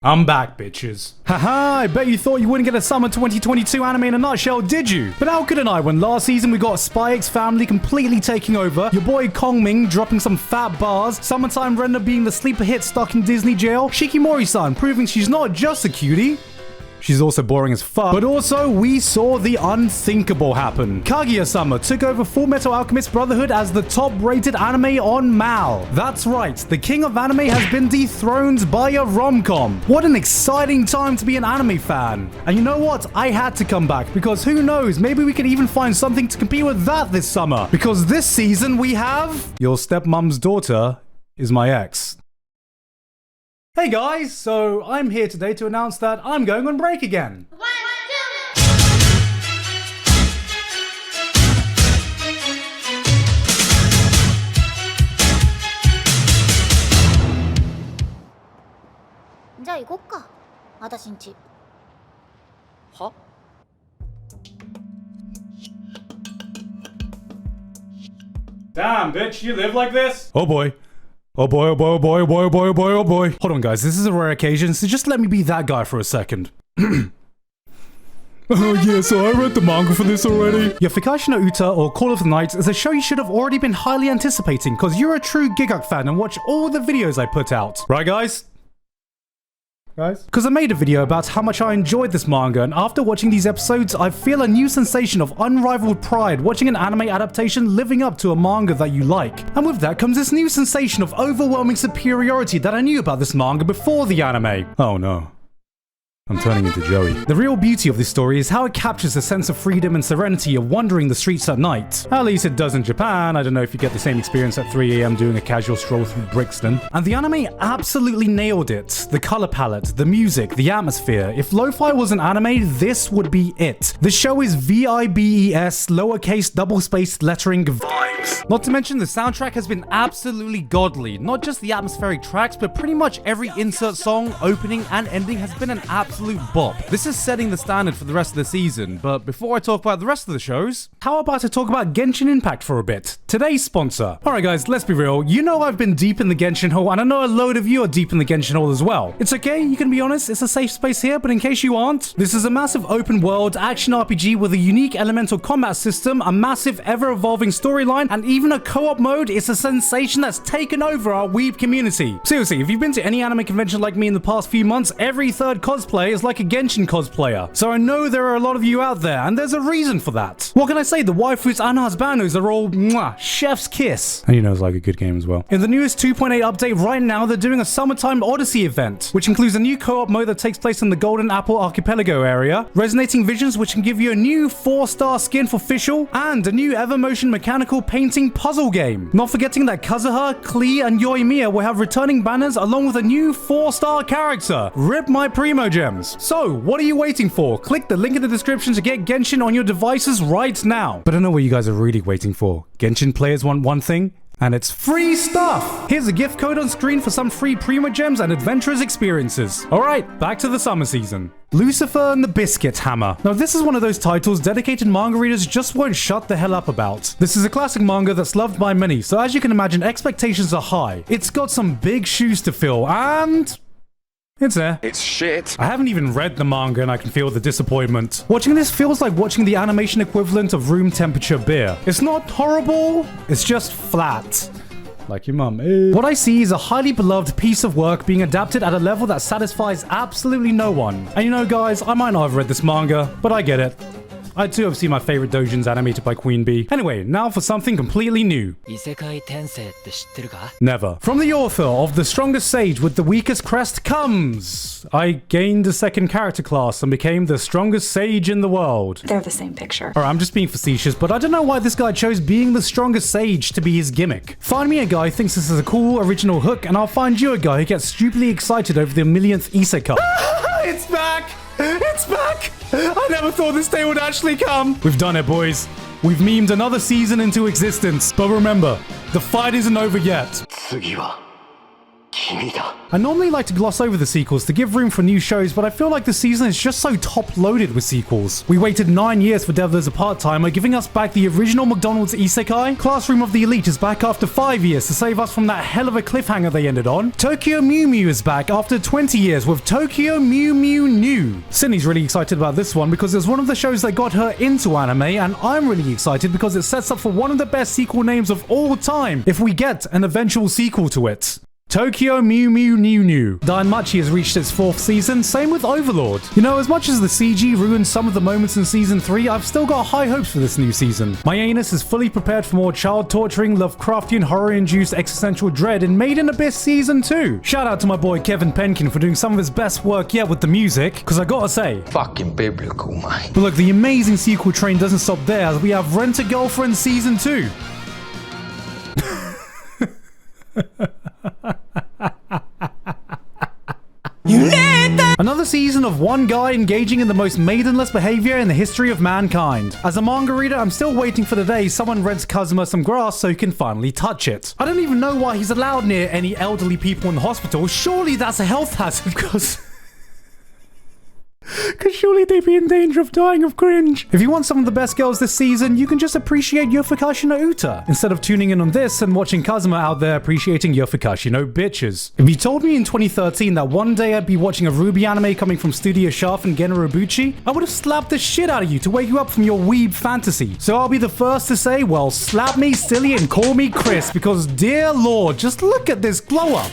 I'm back, bitches. Haha, I bet you thought you wouldn't get a summer 2022 anime in a nutshell, did you? But how couldn't I when last season we got Spy X Family completely taking over, your boy Kongming dropping some fat bars, Summertime Render being the sleeper hit stuck in Disney jail, Shikimori-san proving she's not just a cutie, she's also boring as fuck. But also, we saw the unthinkable happen. Kaguya-sama took over Full Metal Alchemist Brotherhood as the top-rated anime on MAL. That's right, the king of anime has been dethroned by a rom-com. What an exciting time to be an anime fan. And you know what? I had to come back, because who knows, maybe we could even find something to compete with that this summer. Because this season we have... Your stepmom's daughter is my ex. Hey guys, so I'm here today to announce that I'm going on break again. 1, 2じゃあ行こっか。私んち。は？ Damn, bitch, you live like this? Oh boy. Oh boy, oh boy, oh boy, oh boy, oh boy, oh boy, oh boy. Hold on, guys. This is a rare occasion, so just let me be that guy for a second. Oh yeah, so I read the manga for this already. Yafikashi no Uta, or Call of the Night, is a show you should have already been highly anticipating, because you're a true Gigguk fan and watch all the videos I put out. Right, guys? Because I made a video about how much I enjoyed this manga, and after watching these episodes, I feel a new sensation of unrivaled pride watching an anime adaptation living up to a manga that you like. And with that comes this new sensation of overwhelming superiority that I knew about this manga before the anime. Oh no. I'm turning into Joey. The real beauty of this story is how it captures a sense of freedom and serenity of wandering the streets at night. At least it does in Japan. I don't know if you get the same experience at 3 AM doing a casual stroll through Brixton. And the anime absolutely nailed it. The color palette, the music, the atmosphere. If lo-fi was an anime, this would be it. The show is VIBES, lowercase double-spaced lettering vibes. Not to mention the soundtrack has been absolutely godly. Not just the atmospheric tracks, but pretty much every insert song, opening, and ending has been an absolute bop. This is setting the standard for the rest of the season, but before I talk about the rest of the shows, how about I talk about Genshin Impact for a bit? Today's sponsor. Alright guys, let's be real, you know I've been deep in the Genshin hole, and I know a load of you are deep in the Genshin hole as well. It's okay, you can be honest, it's a safe space here, but in case you aren't, this is a massive open world action RPG with a unique elemental combat system, a massive ever-evolving storyline, and even a co-op mode. It's a sensation that's taken over our weeb community. Seriously, if you've been to any anime convention like me in the past few months, every third cosplay is like a Genshin cosplayer. So I know there are a lot of you out there, and there's a reason for that. What can I say? The waifus and husbandos are all mwah, chef's kiss. And you know it's like a good game as well. In the newest 2.8 update right now, they're doing a Summertime Odyssey event, which includes a new co-op mode that takes place in the Golden Apple Archipelago area, Resonating Visions, which can give you a new 4-star skin for Fischl, and a new Evermotion mechanical painting puzzle game. Not forgetting that Kazuha, Klee, and Yoimiya will have returning banners along with a new 4-star character. Rip my Primogems. So, what are you waiting for? Click the link in the description to get Genshin on your devices right now. But I know what you guys are really waiting for. Genshin players want one thing, and it's free stuff! Here's a gift code on screen for some free Primogems and adventurous experiences. Alright, back to the summer season. Lucifer and the Biscuit Hammer. Now this is one of those titles dedicated manga readers just won't shut the hell up about. This is a classic manga that's loved by many, so as you can imagine, expectations are high. It's got some big shoes to fill, and... it's there. It's shit. I haven't even read the manga and I can feel the disappointment. Watching this feels like watching the animation equivalent of room temperature beer. It's not horrible, it's just flat. Like your mum. What I see is a highly beloved piece of work being adapted at a level that satisfies absolutely no one. And you know guys, I might not have read this manga, but I get it. I too have seen my favorite doujins animated by Queen Bee. Anyway, now for something completely new. Isekai Tensei って知ってるか? Never. From the author of The Strongest Sage with the Weakest Crest comes... I gained a second character class and became the strongest sage in the world. They're the same picture. Alright, I'm just being facetious, but I don't know why this guy chose being the strongest sage to be his gimmick. Find me a guy who thinks this is a cool original hook, and I'll find you a guy who gets stupidly excited over the millionth Isekai. It's back! It's back! I never thought this day would actually come. We've done it, boys. We've memed another season into existence. But remember, the fight isn't over yet. I normally like to gloss over the sequels to give room for new shows, but I feel like the season is just so top-loaded with sequels. We waited 9 years for Devil as a Part-Timer, giving us back the original McDonald's Isekai. Classroom of the Elite is back after 5 years to save us from that hell of a cliffhanger they ended on. Tokyo Mew Mew is back after 20 years with Tokyo Mew Mew New. Sydney's really excited about this one because it's one of the shows that got her into anime, and I'm really excited because it sets up for one of the best sequel names of all time if we get an eventual sequel to it. Tokyo Mew Mew New New. Danmachi has reached its 4th season, same with Overlord. You know, as much as the CG ruined some of the moments in season 3, I've still got high hopes for this new season. My anus is fully prepared for more child-torturing, Lovecraftian, horror-induced existential dread in Made in Abyss season 2. Shout out to my boy Kevin Penkin for doing some of his best work yet with the music, because I gotta say, fucking biblical, mate. But look, the amazing sequel train doesn't stop there as we have Rent-A-Girlfriend season 2. Another season of one guy engaging in the most maidenless behavior in the history of mankind. As a manga reader, I'm still waiting for the day someone rents Kazuma some grass so he can finally touch it. I don't even know why he's allowed near any elderly people in the hospital. Surely that's a health hazard because surely they'd be in danger of dying of cringe. If you want some of the best girls this season, you can just appreciate Yofukashi no Uta, instead of tuning in on this and watching Kazuma out there appreciating Yofukashi no bitches. If you told me in 2013 that one day I'd be watching a RWBY anime coming from Studio Shaft and Genrobuchi, I would have slapped the shit out of you to wake you up from your weeb fantasy. So I'll be the first to say, well, slap me silly and call me Chris, because dear lord, just look at this glow up.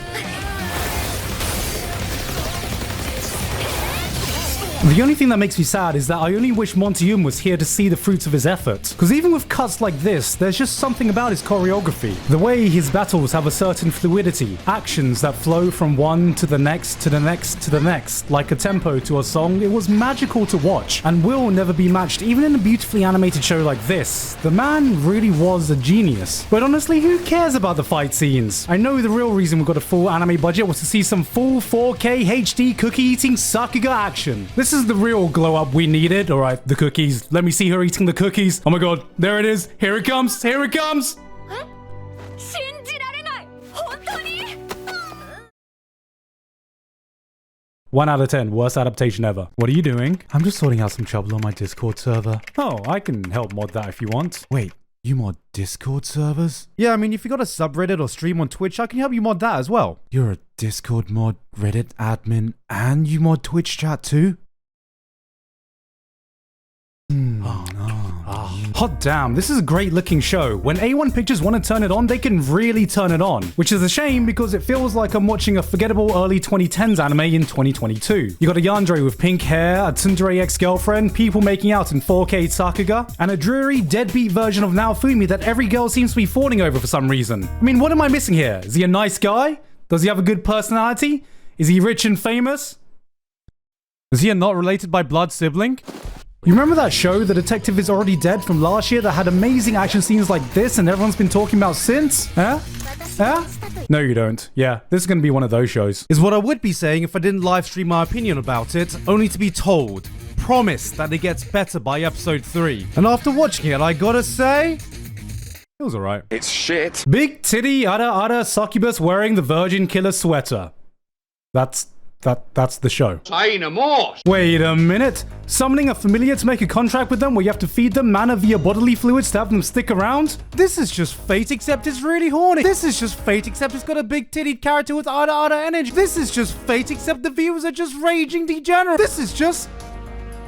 The only thing that makes me sad is that I only wish Montium was here to see the fruits of his efforts. Because even with cuts like this, there's just something about his choreography. The way his battles have a certain fluidity. Actions that flow from one to the next, to the next, to the next. Like a tempo to a song, it was magical to watch. And will never be matched even in a beautifully animated show like this. The man really was a genius. But honestly, who cares about the fight scenes? I know the real reason we got a full anime budget was to see some full 4K HD cookie-eating Sakuga action. This is the real glow up we needed. All right, the cookies. Let me see her eating the cookies. Oh my god, there it is. Here it comes. Here it comes. 信じられない。本当に。 1 out of 10, worst adaptation ever. What are you doing? I'm just sorting out some trouble on my Discord server. Oh, I can help mod that if you want. Wait, you mod Discord servers? Yeah, I mean, if you got a subreddit or stream on Twitch, I can help you mod that as well. You're a Discord mod, Reddit admin, and you mod Twitch chat too? Oh no. Hot damn, this is a great looking show. When A1 Pictures want to turn it on, they can really turn it on. Which is a shame because it feels like I'm watching a forgettable early 2010s anime in 2022. You got a yandere with pink hair, a tsundere ex-girlfriend, people making out in 4K Sakuga, and a dreary, deadbeat version of Naofumi that every girl seems to be fawning over for some reason. I mean, what am I missing here? Is he a nice guy? Does he have a good personality? Is he rich and famous? Is he a not related by blood sibling? You remember that show, The Detective is Already Dead from last year that had amazing action scenes like this and everyone's been talking about since? Huh? Huh? No, you don't. Yeah, this is going to be one of those shows. Is what I would be saying if I didn't live stream my opinion about it, only to be told, promised that it gets better by episode 3. And after watching it, I gotta say, it was alright. It's shit. Big titty ada succubus wearing the virgin killer sweater. That's the show. Say no more. Wait a minute. Summoning a familiar to make a contract with them where you have to feed them mana via bodily fluids to have them stick around? This is just fate except it's really horny. This is just fate except it's got a big tittied character with ada energy. This is just fate except the viewers are just raging degenerate. This is just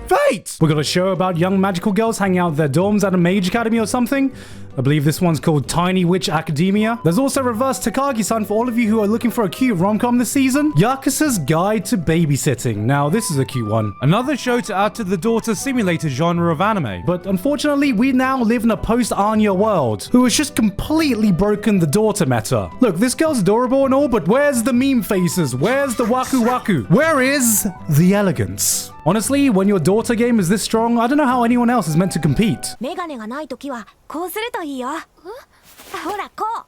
fate. We got a show about young magical girls hanging out at their dorms at a mage academy or something. I believe this one's called Tiny Witch Academia. There's also Reverse Takagi-san for all of you who are looking for a cute rom-com this season. Yakuza's Guide to Babysitting. Now, this is a cute one. Another show to add to the daughter simulator genre of anime. But unfortunately, we now live in a post-Anya world, who has just completely broken the daughter meta. Look, this girl's adorable and all, but where's the meme faces? Where's the waku waku? Where is the elegance? Honestly, when your daughter game is this strong, I don't know how anyone else is meant to compete. メガネがないときはこうするといいよ。ほらこ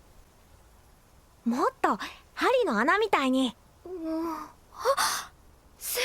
う。もっと針の穴みたいに。あ、す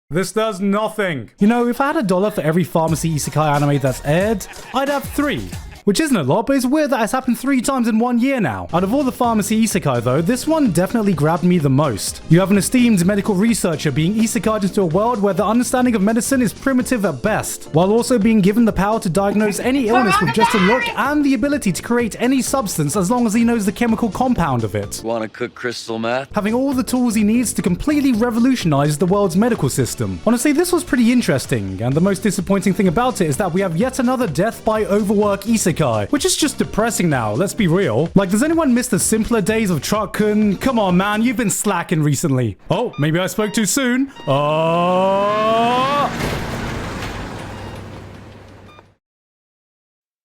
ごい。This does nothing. You know, if I had $1 for every pharmacy isekai anime that's aired, I'd have 3. Which isn't a lot, but it's weird that it's happened 3 times in 1 year now. Out of all the pharmacy isekai though, this one definitely grabbed me the most. You have an esteemed medical researcher being isekai'd into a world where the understanding of medicine is primitive at best, while also being given the power to diagnose any illness with just a look and the ability to create any substance as long as he knows the chemical compound of it. Wanna cook crystal meth? Having all the tools he needs to completely revolutionize the world's medical system. Honestly, this was pretty interesting, and the most disappointing thing about it is that we have yet another death by overwork isekai, which is just depressing now, let's be real. Like, does anyone miss the simpler days of Truck-kun? Come on, man, you've been slacking recently. Oh, maybe I spoke too soon.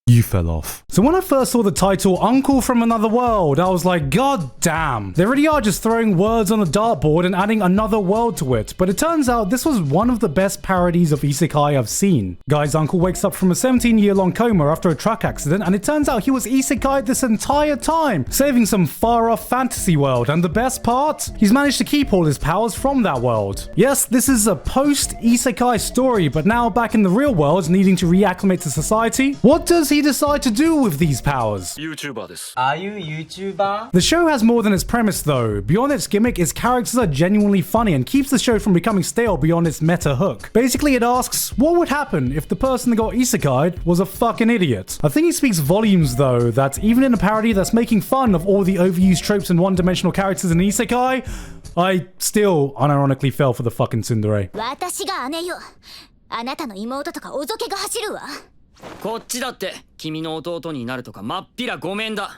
You fell off. So when I first saw the title, Uncle from Another World, I was like, god damn. They really are just throwing words on a dartboard and adding another world to it. But it turns out this was one of the best parodies of isekai I've seen. Guy's uncle wakes up from a 17-year-long coma after a truck accident, and it turns out he was isekai this entire time, saving some far-off fantasy world. And the best part? He's managed to keep all his powers from that world. Yes, this is a post-isekai story, but now back in the real world, needing to reacclimate to society. What does he decide to do with these powers? YouTuber です。 Are you YouTuber? The show has more than its premise though. Beyond its gimmick, its characters are genuinely funny and keeps the show from becoming stale beyond its meta hook. Basically, it asks, what would happen if the person that got isekai'd was a fucking idiot? I think it speaks volumes though, that even in a parody that's making fun of all the overused tropes and one-dimensional characters in isekai, I still unironically fell for the fucking tsundere. 私が姉よ。あなたの妹とかおぞけが走るわ。こっちだって君の弟になるとかまっぴらごめんだ。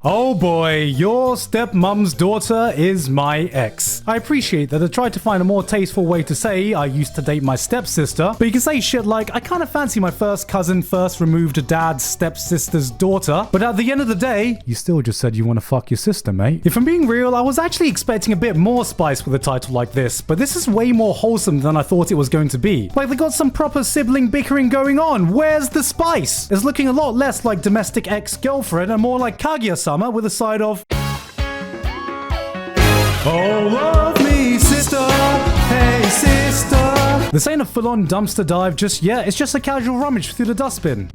Oh boy, your stepmom's daughter is my ex. I appreciate that I tried to find a more tasteful way to say I used to date my stepsister, but you can say shit like, I kind of fancy my first cousin, first removed dad's stepsister's daughter, but at the end of the day, you still just said you want to fuck your sister, mate. If I'm being real, I was actually expecting a bit more spice with a title like this, but this is way more wholesome than I thought it was going to be. Like, they got some proper sibling bickering going on. Where's the spice? It's looking a lot less like domestic ex-girlfriend and more like Kaguya-sama with a side of oh, love me, sister. Hey, sister. This ain't a full-on dumpster dive just yet. It's just a casual rummage through the dustbin.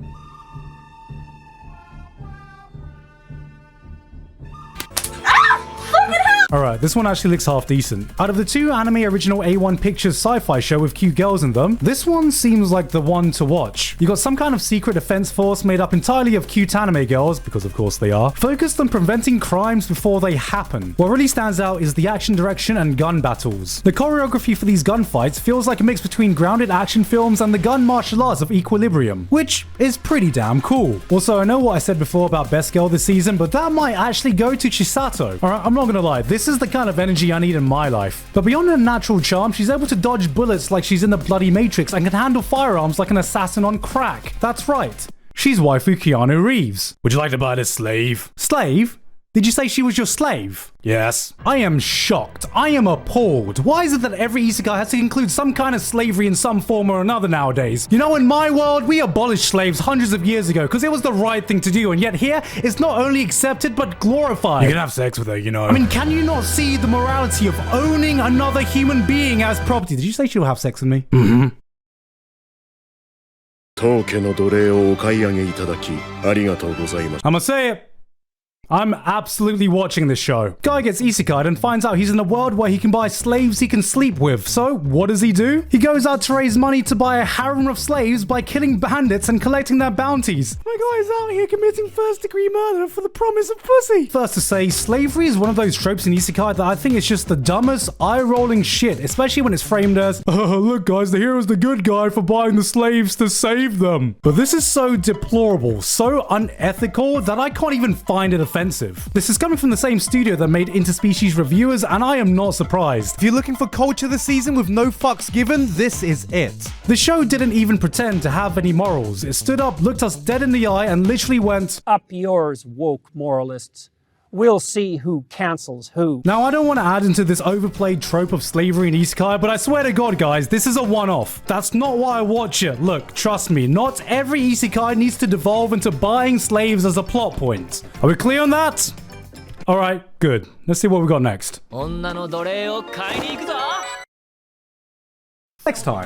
Alright, this one actually looks half decent. Out of the 2 anime original A1 Pictures sci-fi show with cute girls in them, this one seems like the one to watch. You got some kind of secret defense force made up entirely of cute anime girls, because of course they are, focused on preventing crimes before they happen. What really stands out is the action direction and gun battles. The choreography for these gunfights feels like a mix between grounded action films and the gun martial arts of Equilibrium, which is pretty damn cool. Also, I know what I said before about best girl this season, but that might actually go to Chisato. Alright, I'm not gonna lie, this is the kind of energy I need in my life. But beyond her natural charm, she's able to dodge bullets like she's in the bloody Matrix and can handle firearms like an assassin on crack. That's right. She's waifu Keanu Reeves. Would you like to buy this slave? Slave? Did you say she was your slave? Yes. I am shocked. I am appalled. Why is it that every isekai has to include some kind of slavery in some form or another nowadays? You know, in my world, we abolished slaves hundreds of years ago because it was the right thing to do, and yet here, it's not only accepted, but glorified. You can have sex with her, you know. I mean, can you not see the morality of owning another human being as property? Did you say she'll have sex with me? Mm-hmm. 当家の奴隷をお買い上げいただきありがとうございます。 I'ma say it. I'm absolutely watching this show. Guy gets isekai'd and finds out he's in a world where he can buy slaves he can sleep with. So, what does he do? He goes out to raise money to buy a harem of slaves by killing bandits and collecting their bounties. My guy's out here committing first-degree murder for the promise of pussy. First to say, slavery is one of those tropes in isekai that I think is just the dumbest, eye-rolling shit, especially when it's framed as, oh, look guys, the hero's the good guy for buying the slaves to save them. But this is so deplorable, so unethical, that I can't even find it offensive. This is coming from the same studio that made Interspecies Reviewers, and I am not surprised. If you're looking for culture this season with no fucks given, this is it. The show didn't even pretend to have any morals. It stood up, looked us dead in the eye, and literally went, Up yours, woke moralists. We'll see who cancels who. Now, I don't want to add into this overplayed trope of slavery in isekai, but I swear to God, guys, this is a one-off. That's not why I watch it. Look, trust me, not every isekai needs to devolve into buying slaves as a plot point. Are we clear on that? Alright, good. Let's see what we got next. 女の奴隷を買いに行くぞ Next time